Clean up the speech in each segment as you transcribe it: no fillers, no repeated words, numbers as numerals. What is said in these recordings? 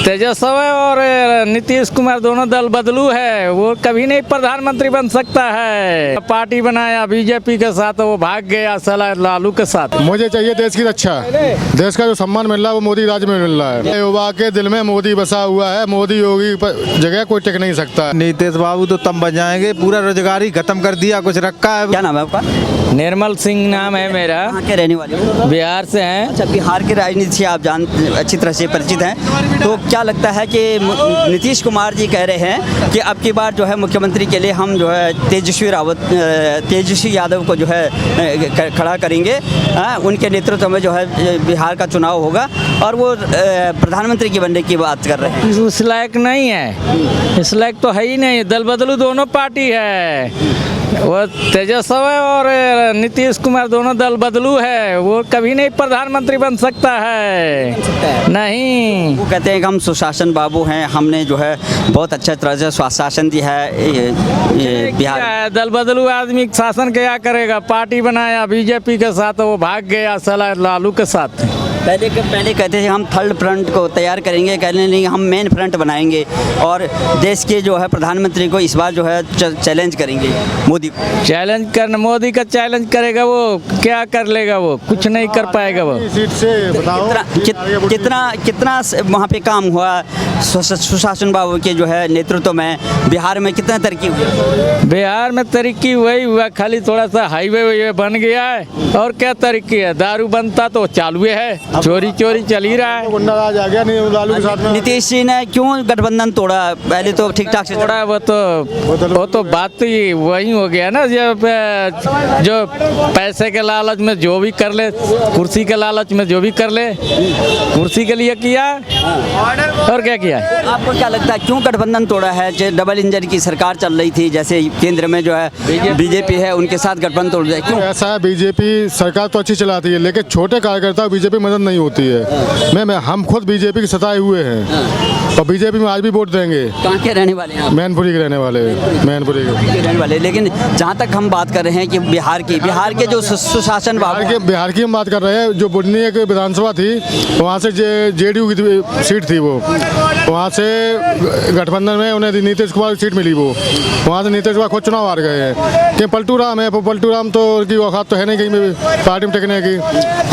तेजस्वी और नीतीश कुमार दोनों दल बदलू है, वो कभी नहीं प्रधानमंत्री बन सकता है। पार्टी बनाया बीजेपी के साथ, वो भाग गया साला लालू के साथ। मुझे चाहिए देश की रक्षा, देश का जो सम्मान मिल रहा है वो मोदी राज में मिल रहा है। युवा के दिल में मोदी बसा हुआ है, मोदी योगी जगह कोई टिक नहीं सकता। नीतीश बाबू तो तब बच जाएंगे, पूरा रोजगार ही खत्म कर दिया, कुछ रखा है। क्या नाम है आपका? निर्मल सिंह नाम है मेरा, कहाँ के रहने वाले हो? बिहार से हैं। अच्छा, बिहार की राजनीति से आप अच्छी तरह से परिचित हैं, तो क्या लगता है कि नीतीश कुमार जी कह रहे हैं कि अब की बार जो है मुख्यमंत्री के लिए हम जो है तेजस्वी यादव को जो है खड़ा करेंगे, उनके नेतृत्व में जो है बिहार का चुनाव होगा और वो प्रधानमंत्री की बनने की बात कर रहे हैं। उस लायक नहीं है, इस लायक तो है ही नहीं। दल बदलू दोनों पार्टी है, वो तेजस्वी और नीतीश कुमार दोनों दल बदलू है, वो कभी नहीं प्रधानमंत्री बन सकता है। नहीं, वो कहते हैं कि हम सुशासन बाबू हैं, हमने जो है बहुत अच्छा तरह से शासन दिया है ये बिहार। दल बदलू आदमी शासन क्या करेगा? पार्टी बनाया बीजेपी के साथ, वो भाग गया साला लालू के साथ। पहले कहते थे हम थर्ड फ्रंट को तैयार करेंगे, कहने नहीं हम मेन फ्रंट बनाएंगे और देश के जो है प्रधानमंत्री को इस बार जो है चैलेंज करेंगे मोदी को। चैलेंज करना, मोदी का चैलेंज करेगा, वो क्या कर लेगा? वो कुछ नहीं कर पाएगा। वो सीट से बताओ कितना वहाँ पे काम हुआ सुशासन बाबू के जो है नेतृत्व में? बिहार में कितना तरक्की हुई? बिहार में तरक्की वही हुआ, खाली थोड़ा सा हाईवे बन गया है, और क्या तरक्की है? दारू बनता तो चालू है, चोरी चल ही रहा है। गुंडाराज आ गया नहीं लालू के साथ में। नीतीश जी ने क्यों गठबंधन तोड़ा? पहले तो ठीक ठाक से तोड़ा, वो तो बात ही वही हो गया ना, जो पैसे के लालच में जो भी कर ले, कुर्सी के लालच में जो भी कर ले, कुर्सी के लिए किया और क्या किया। आपको क्या लगता है क्यों गठबंधन तोड़ा है? जो डबल इंजन की सरकार चल रही थी, जैसे केंद्र में जो है बीजेपी है, उनके साथ गठबंधन तोड़ दिया क्यों? ऐसा है, बीजेपी सरकार तो अच्छी चलाती है, लेकिन छोटे कार्यकर्ता बीजेपी मदद नहीं होती है। हम खुद बीजेपी के सताए हुए हैं और बीजेपी में आज भी वोट देंगे। कहाँ के रहने वाले हैं? मैनपुरी के रहने वाले, मैनपुरी के रहने वाले। लेकिन जहाँ तक हम बात कर रहे हैं कि बिहार के जो सुशासन बिहार की हम बात कर रहे हैं, जो बुढ़नी एक विधानसभा थी, वहाँ से जेडीयू की सीट थी, वो वहाँ से गठबंधन में उन्हें नीतीश कुमार की सीट मिली, वो वहाँ से नीतीश कुमार खुद चुनाव हार गए हैं। कि पलटू राम है, पलटू राम तो उनकी औकात तो है नहीं कहीं में पार्टी में टिकने की।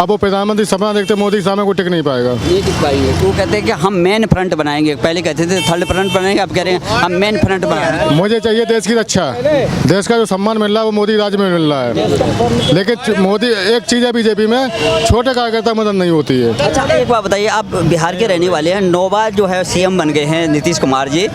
अब वो प्रधानमंत्री सपना देखते मोदी के सामने को टिक नहीं पाएगा। नहीं टिक पाएंगे। वो कहते हैं कि हम मेन फ्रंट बनाएंगे, पहले कहते थे थर्ड फ्रंट बनाएंगे, अब कह रहे हैं हम मेन फ्रंट बनाएंगे। मुझे चाहिए देश की रक्षा, देश का जो सम्मान मिल रहा है वो मोदी राज में मिल रहा है। लेकिन मोदी एक चीज़ है, बीजेपी में छोटे कार्यकर्ता मदद नहीं होती है। अच्छा, एक बात बताइए, आप बिहार के रहने वाले हैं, 9 बार जो है सीएम बन गए हैं नीतीश कुमार जी,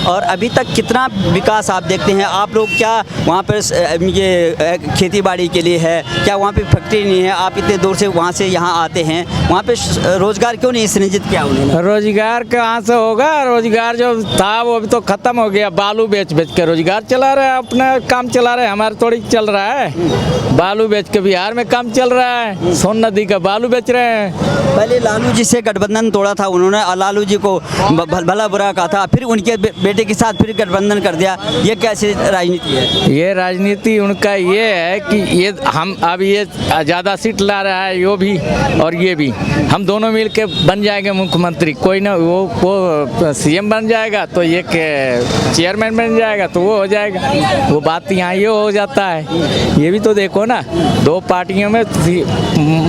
और अभी तक कितना विकास आप देखते हैं? आप लोग क्या वहाँ पर ये खेती बाड़ी के लिए है क्या? वहाँ पे फैक्ट्री नहीं है, आप इतने दूर से वहाँ से यहाँ आते हैं, वहाँ पे रोजगार क्यों नहीं सृजित किया उन्होंने? रोजगार कहाँ से होगा? रोजगार जो था वो अभी तो खत्म हो गया। बालू बेच के रोजगार चला रहे हैं, अपना काम चला रहे हैं। हमारे थोड़ी चल रहा है, बालू बेच के बिहार में काम चल रहा है। सोन नदी का बालू बेच रहे हैं। पहले लालू जी से गठबंधन तोड़ा था उन्होंने, लालू जी को भला बुरा कहा था, फिर उनके बेटे के साथ फिर गठबंधन कर दिया। ये कैसी राजनीति है? ये राजनीति उनका ये है कि ये हम अब ये ज़्यादा सीट ला रहा है, यो भी और ये भी, हम दोनों मिल के बन जाएंगे मुख्यमंत्री। कोई ना वो सीएम बन जाएगा तो ये चेयरमैन बन जाएगा तो वो हो जाएगा। वो बात यहाँ ये हो जाता है। ये भी तो देखो ना, 2 पार्टियों में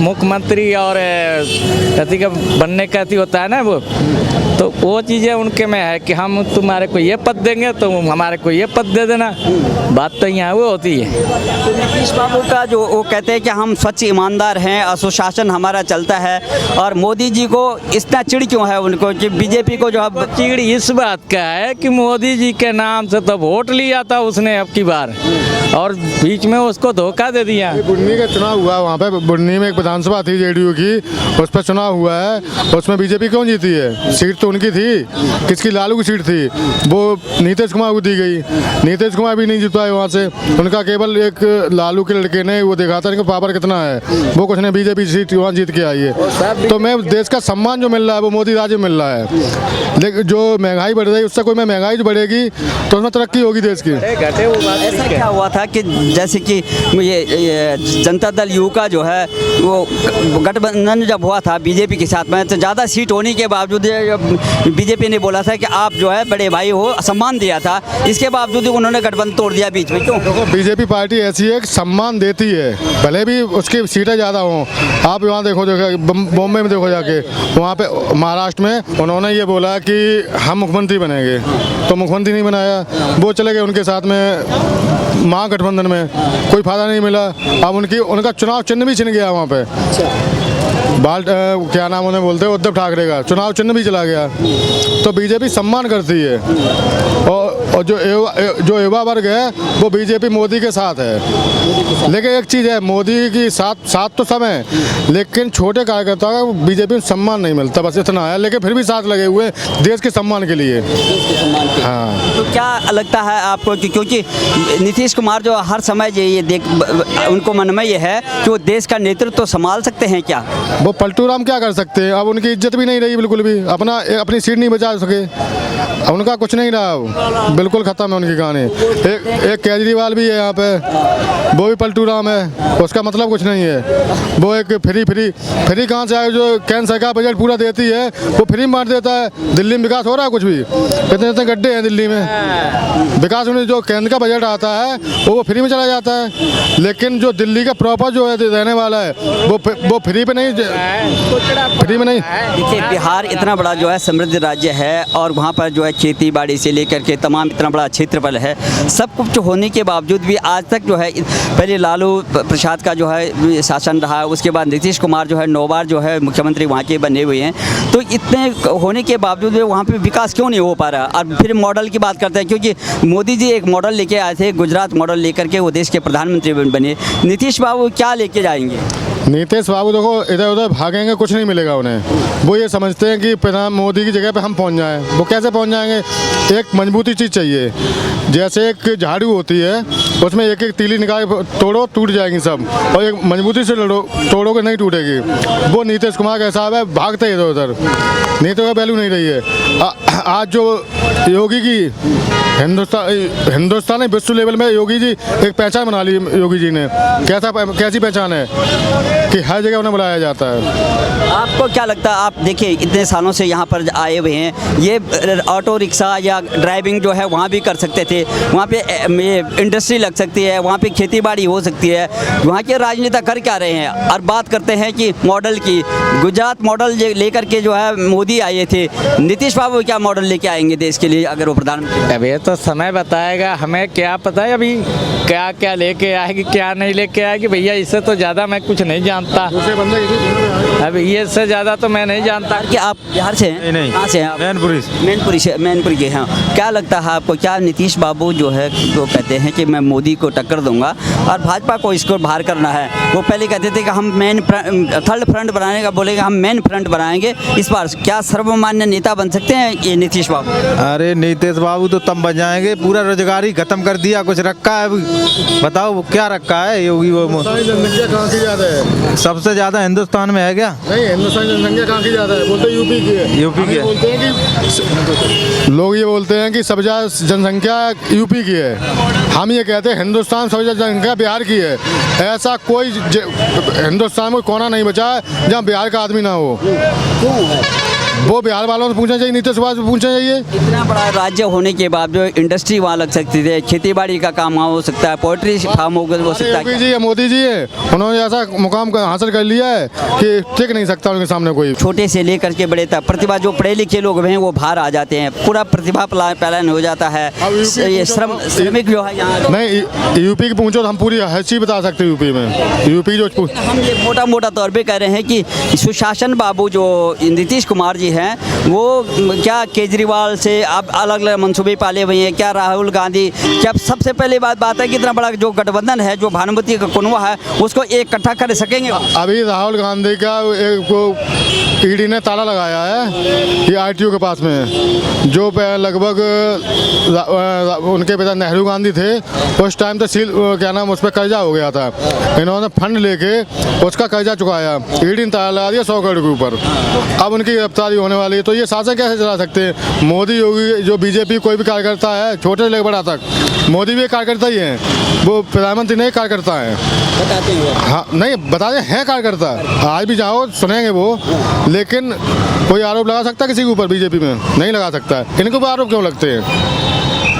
मुख्यमंत्री और कति का बनने का होता है ना, वो चीज़ें उनके में है कि हम तुम्हारे को ये पद देंगे तो हमारे को ये पद दे देना। बात तो यहाँ वो होती है। तो नीतीश बाबू का जो वो कहते हैं कि हम स्वच्छ ईमानदार हैं, सुशासन हमारा चलता है, और मोदी जी को इतना चिड़ क्यों है उनको कि बीजेपी को जो है चिड़ इस बात का है कि मोदी जी के नाम से तो वोट लिया था उसने अब की बार, और बीच में उसको धोखा दे दिया। बुढ़नी का चुनाव हुआ, वहाँ पे बुढ़नी में एक विधानसभा थी जेडीयू की, उस पर चुनाव हुआ है, उसमें बीजेपी क्यों जीती है? सीट तो उनकी थी, किसकी? लालू की सीट थी। वो नीतीश कुमार को दी गई। नीतीश कुमार भी नहीं जीत पाए वहाँ से, उनका केवल एक लालू के लड़के ने वो देखा था इनका पावर कितना है, वो कुछ नहीं, बीजेपी सीट वहाँ जीत के आई है। तो मैं देश का सम्मान जो मिल रहा है वो मोदी राज में मिल रहा है। लेकिन जो महंगाई बढ़ रही है उससे कोई में महंगाई जो बढ़ेगी तो उसमें तरक्की होगी देश की। ऐसा क्या हुआ था कि जैसे कि ये जनता दल यू का जो है वो गठबंधन जब हुआ था बीजेपी के साथ में, तो ज़्यादा सीट होने के बावजूद बीजेपी ने बोला था कि आप जो है बड़े भाई हो, सम्मान दिया था, इसके बावजूद उन्होंने गठबंधन तोड़ दिया बीच में, क्यों? देखो बीजेपी पार्टी ऐसी है कि सम्मान देती है, भले भी उसकी सीटें ज़्यादा हों। आप वहाँ देखो बॉम्बे में देखो जाके, वहाँ पे महाराष्ट्र में उन्होंने ये बोला कि हम मुख्यमंत्री बनेंगे, तो मुख्यमंत्री नहीं बनाया, वो चले गए उनके साथ में महागठबंधन में, कोई फायदा नहीं मिला। अब उनका चुनाव चिन्ह भी छिन गया वहाँ पे। क्या नाम उन्हें बोलते हैं, उद्धव ठाकरे का चुनाव चिन्ह भी चला गया। तो बीजेपी सम्मान करती है और जो युवा वर्ग है वो बीजेपी मोदी के साथ है। लेकिन एक चीज़ है, मोदी की साथ तो सब है, लेकिन छोटे कार्यकर्ताओं को बीजेपी में सम्मान नहीं मिलता, बस इतना है। लेकिन फिर भी साथ लगे हुए देश के सम्मान के लिए। हाँ, तो क्या लगता है आपको कि क्योंकि नीतीश कुमार जो हर समय ये उनको मन में ये है कि वो देश का नेतृत्व तो संभाल सकते हैं क्या? वो पलटू राम क्या कर सकते हैं? अब उनकी इज्जत भी नहीं रही बिल्कुल भी, अपनी सीट नहीं बचा सके, उनका कुछ नहीं रहा, बिल्कुल खत्म है उनकी कहानी। एक केजरीवाल भी है यहाँ पे, वो भी पलटू राम है, उसका मतलब कुछ नहीं है। वो एक फ्री कहाँ से आए, जो केंद्र सरकार बजट पूरा देती है वो फ्री मार देता है। दिल्ली में विकास हो रहा है कुछ भी? इतने गड्ढे हैं दिल्ली में, विकास में जो केंद्र का बजट आता है वो फ्री में चला जाता है। लेकिन जो दिल्ली का प्रॉपर जो है रहने वाला है वो फ्री पे नहीं, फ्री में नहीं। देखिए बिहार इतना बड़ा जो है समृद्ध राज्य है और वहाँ पर जो है खेती बाड़ी से लेकर के तमाम इतना बड़ा क्षेत्रफल है, सब कुछ होने के बावजूद भी आज तक जो है, पहले लालू प्रसाद का जो है शासन रहा, उसके बाद नीतीश कुमार जो है 9 बार जो है मुख्यमंत्री वहाँ के बने हुए हैं, तो इतने होने के बावजूद भी वहाँ पे विकास क्यों नहीं हो पा रहा? और फिर मॉडल की बात करते हैं, क्योंकि मोदी जी एक मॉडल लेके आए थे, गुजरात मॉडल लेकर के वो देश के प्रधानमंत्री बने। नीतीश बाबू क्या लेके जाएंगे? नीतीश बाबू देखो इधर उधर भागेंगे, कुछ नहीं मिलेगा उन्हें। वो ये समझते हैं कि प्रधान मोदी की जगह पे हम पहुंच जाएं। वो कैसे पहुंच जाएंगे? एक मजबूती चीज़ चाहिए, जैसे एक झाड़ू होती है उसमें एक एक तीली निकाल तोड़ो टूट जाएंगी सब, और एक मजबूती से तोड़ोगे नहीं टूटेगी। वो नीतीश कुमार का हिसाब है, भागते ही इधर उधर, नीतीश का वैल्यू नहीं रही है। आज जो योगी की हिंदुस्तान विश्व लेवल में योगी जी एक पहचान बना ली, योगी जी ने कैसी पहचान है कि हर जगह उन्हें बुलाया जाता है। आपको क्या लगता है? आप देखिए इतने सालों से यहाँ पर आए हुए हैं, ये ऑटो रिक्शा या ड्राइविंग जो है वहाँ भी कर सकते थे, वहाँ पे ये इंडस्ट्री लग सकती है, वहाँ पे खेती बाड़ी हो सकती है, वहाँ के राजनेता कर क्या रहे हैं? और बात करते हैं कि मॉडल की, गुजरात मॉडल लेकर के जो है मोदी आए थे, नीतीश बाबू क्या मॉडल लेके आएंगे देश के लिए अगर वो प्रधानमंत्री? अभी तो समय बताएगा, हमें क्या पता है अभी क्या क्या लेके आएगी क्या नहीं लेके आएगी। भैया इससे तो ज़्यादा मैं कुछ नहीं जानता, अब ये से ज़्यादा तो मैं नहीं जानता। कि आप बिहार से हैं? नहीं। कहाँ से हैं आप? मैनपुरी के हैं। क्या लगता है आपको, क्या नीतीश बाबू जो है वो कहते हैं कि मैं मोदी को टक्कर दूंगा और भाजपा को इसको बाहर करना है? वो पहले कहते थे कि हम थर्ड फ्रंट बनाने का, बोलेगा हम मेन फ्रंट बनाएंगे। इस बार क्या सर्वमान्य नेता बन सकते हैं ये नीतीश बाबू? अरे नीतीश बाबू तो तब बन जाएंगे, पूरा रोजगार ही खत्म कर दिया, कुछ रखा है अभी बताओ वो क्या रखा है योगी? वो जनसंख्या कहाँ की ज़्यादा है? सबसे ज़्यादा हिंदुस्तान में है क्या? नहीं, हिंदुस्तान की जनसंख्या कहाँ की ज़्यादा है? बोलते यूपी की है। यूपी की है। बोलते हैं कि लोग ये बोलते हैं कि सबसे ज़्यादा जनसंख्या यूपी की है, हम ये कहते हैं हिंदुस्तान सबसे ज़्यादा जनसंख्या बिहार की है। ऐसा कोई हिंदुस्तान में कोना नहीं बचा है जहाँ बिहार का आदमी ना हो। वो बिहार वालों से पूछना चाहिए, नीतीश कुमार से पूछना चाहिए। इतना बड़ा राज्य होने के बाद जो इंडस्ट्री वहाँ लग सकती है, खेती बाड़ी का काम वहाँ हो सकता है, पोल्ट्री फार्म हो सकता है। योगी जी है, मोदी जी है, उन्होंने ऐसा मुकाम हासिल कर लिया है कि टिक नहीं सकता उनके सामने कोई। छोटे से लेकर के बड़े तक प्रतिभा, जो पढ़े लिखे लोग हैं वो बाहर आ जाते हैं, पूरा प्रतिभा पलायन हो जाता है। ये श्रमिक जो है यहाँ नहीं, यूपी की पूछो तो हम पूरी हर चीज़ बता सकते हैं यूपी में। यूपी जो हम ये मोटा तौर पे कह रहे हैं कि सुशासन बाबू जो नीतीश कुमार जी जी हैं वो क्या केजरीवाल से अब अलग अलग मंसूबे पाले हुए हैं? क्या राहुल गांधी, क्या सबसे पहले बात है कि इतना बड़ा जो गठबंधन है, जो भानुमति का कुनवा है, उसको इकट्ठा कर सकेंगे? अभी राहुल गांधी का एक ईडी ने ताला लगाया है, ये आईटीओ के पास में है, जो लगभग उनके पिता नेहरू गांधी थे उस टाइम तो क्या नाम उस पर कर्जा हो गया था, इन्होंने फंड लेके उसका कर्जा चुकाया, ईडी ने ताला लगा दिया 100 करोड़ के ऊपर। अब उनकी गिरफ्तारी होने वाली है, तो ये शासन कैसे चला सकते हैं? मोदी योगी जो बीजेपी कोई भी कार्यकर्ता है, छोटे से लेकर बड़ा तक, मोदी भी एक कार्यकर्ता ही है, वो प्रधानमंत्री नहीं कार्यकर्ता है। बताते हैं हाँ नहीं बताते हैं कार्यकर्ता, आज भी जाओ सुनेंगे वो, लेकिन कोई आरोप लगा सकता है किसी के ऊपर? बीजेपी में नहीं लगा सकता है। इनके ऊपर आरोप क्यों लगते हैं?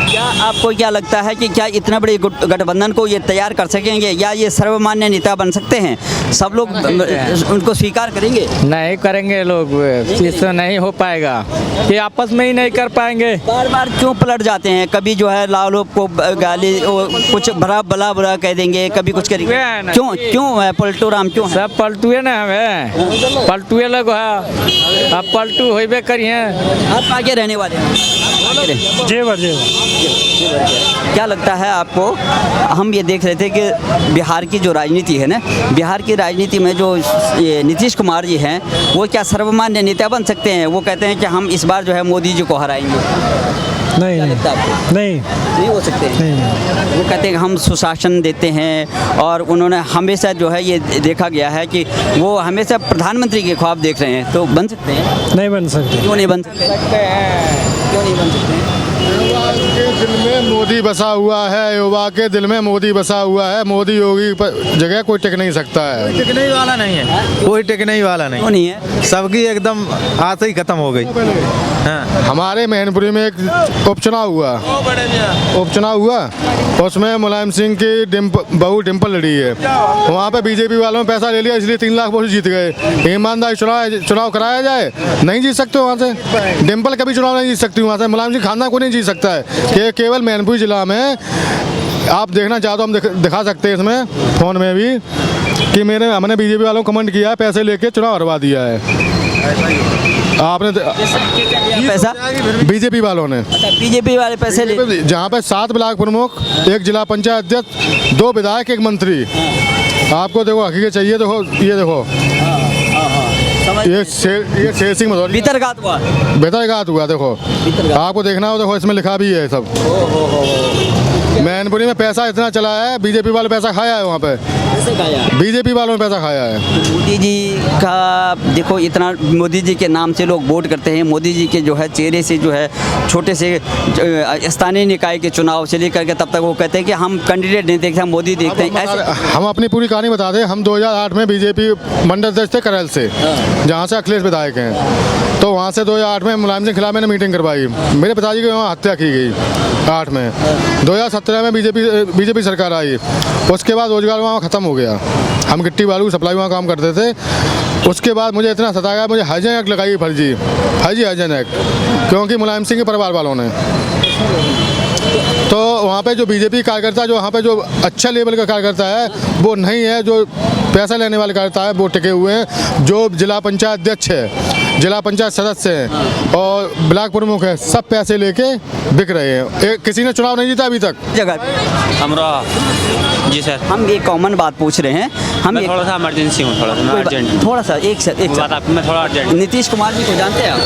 क्या आपको क्या लगता है कि क्या इतना बड़े गठबंधन को ये तैयार कर सकेंगे, या ये सर्वमान्य नेता बन सकते हैं? सब लोग उनको स्वीकार करेंगे? नहीं करेंगे लोग, इससे नहीं हो पाएगा, ये आपस में ही नहीं कर पाएंगे। बार बार क्यों पलट जाते हैं? कभी जो है लालू को गाली कुछ भला बुरा कह देंगे, कभी कुछ करेंगे, क्यों पलटू राम क्यों? सब पलटुए ना हमें, पलटुए लोग है, अब पलटू होइबे करिए। आप आगे रहने वाले हैं? क्या लगता है आपको? हम ये देख रहे थे कि बिहार की जो राजनीति है ना, बिहार की राजनीति में जो ये नीतीश कुमार जी हैं, वो क्या सर्वमान्य नेता बन सकते हैं? वो कहते हैं कि हम इस बार जो है मोदी जी को हराएंगे। नहीं नहीं हो सकते हैं। वो कहते हैं कि हम सुशासन देते हैं, और उन्होंने हमेशा जो है ये देखा गया है कि वो हमेशा प्रधानमंत्री के ख्वाब देख रहे हैं, तो बन सकते हैं? नहीं बन सकते। क्यों नहीं बन सकते? क्यों नहीं बन सकते? युवा के दिल में मोदी बसा हुआ है, युवा के दिल में मोदी बसा हुआ है, मोदी योगी जगह कोई टिक नहीं सकता है। टिकने ही वाला नहीं है, कोई टिकने ही वाला नहीं। क्यों नहीं है? सबकी एकदम आते ही खत्म हो गई। हाँ। हमारे मैनपुरी में एक उपचुनाव हुआ, उसमें मुलायम सिंह की बहू डिम्पल लड़ी है, वहाँ पे बीजेपी वालों ने पैसा ले लिया, इसलिए 3 लाख वोट जीत गए। ईमानदारी चुनाव कराया जाए, नहीं जीत सकते वहाँ से। डिम्पल कभी चुनाव नहीं जीत सकती वहाँ से, मुलायम सिंह खानदान को नहीं जीत सकता है। कि केवल मैनपुरी जिला में आप देखना चाहो तो हम दिखा सकते हैं इसमें फ़ोन में भी कि हमने बीजेपी वालों को कमेंट किया है, पैसे लेके चुनाव हरवा दिया है। आपने पैसा बीजेपी वालों ने, बीजेपी वाले पैसे ले, जहाँ पे 7 ब्लॉक प्रमुख, 1 जिला पंचायत अध्यक्ष, 2 विधायक, 1 मंत्री। आपको देखो हकीकत चाहिए, देखो ये देखो, ये शेर सिंह मधौली बेतरघात हुआ, देखो आपको देखना हो, देखो इसमें लिखा भी है सब। मैनपुरी में पैसा इतना चला है, बीजेपी वाले पैसा खाया है, वहाँ पे बीजेपी वालों ने पैसा खाया है। मोदी जी का देखो, इतना मोदी जी के नाम से लोग वोट करते हैं, मोदी जी के जो है चेहरे से जो है छोटे से स्थानीय निकाय के चुनाव से लेकर के तब तक वो कहते हैं कि हम कैंडिडेट नहीं देखते, हम मोदी देखते हैं। ऐसे हम अपनी पूरी कहानी बता दें, हम 2008 में बीजेपी मंडल अध्यक्ष थे करैल से, जहाँ से अखिलेश विधायक हैं, तो वहाँ से 2008 में मुलायम सिंह के खिलाफ मैंने मीटिंग करवाई, मेरे पिताजी की वहाँ हत्या की गई 8 में। 2017 में बीजेपी सरकार आई, उसके बाद रोजगार वहाँ ख़त्म हो गया, हम गिट्टी बालू की सप्लाई वहाँ काम करते थे। उसके बाद मुझे इतना सताया, मुझे हाइजन एक्ट लगाई, फर्जी हाइजन एक्ट, क्योंकि मुलायम सिंह के परिवार वालों ने। तो वहाँ पे जो बीजेपी कार्यकर्ता, जो वहाँ पे जो अच्छा लेवल का कार्यकर्ता है वो नहीं है, जो पैसा लेने वाले कार्यकर्ता है वो टिके हुए हैं। जो जिला पंचायत अध्यक्ष है, जिला पंचायत सदस्य हैं और ब्लॉक प्रमुख है, सब पैसे लेके बिक रहे हैं। किसी ने चुनाव नहीं जीता अभी तक। जगह अमरोहा जी सर। हम एक कॉमन बात पूछ रहे हैं, हम थोड़ा सा इमरजेंसी हूँ, थोड़ा सा अर्जेंट, थोड़ा सा एक बात आप, मैं थोड़ा अर्जेंट। नीतीश कुमार जी को जानते हैं आप?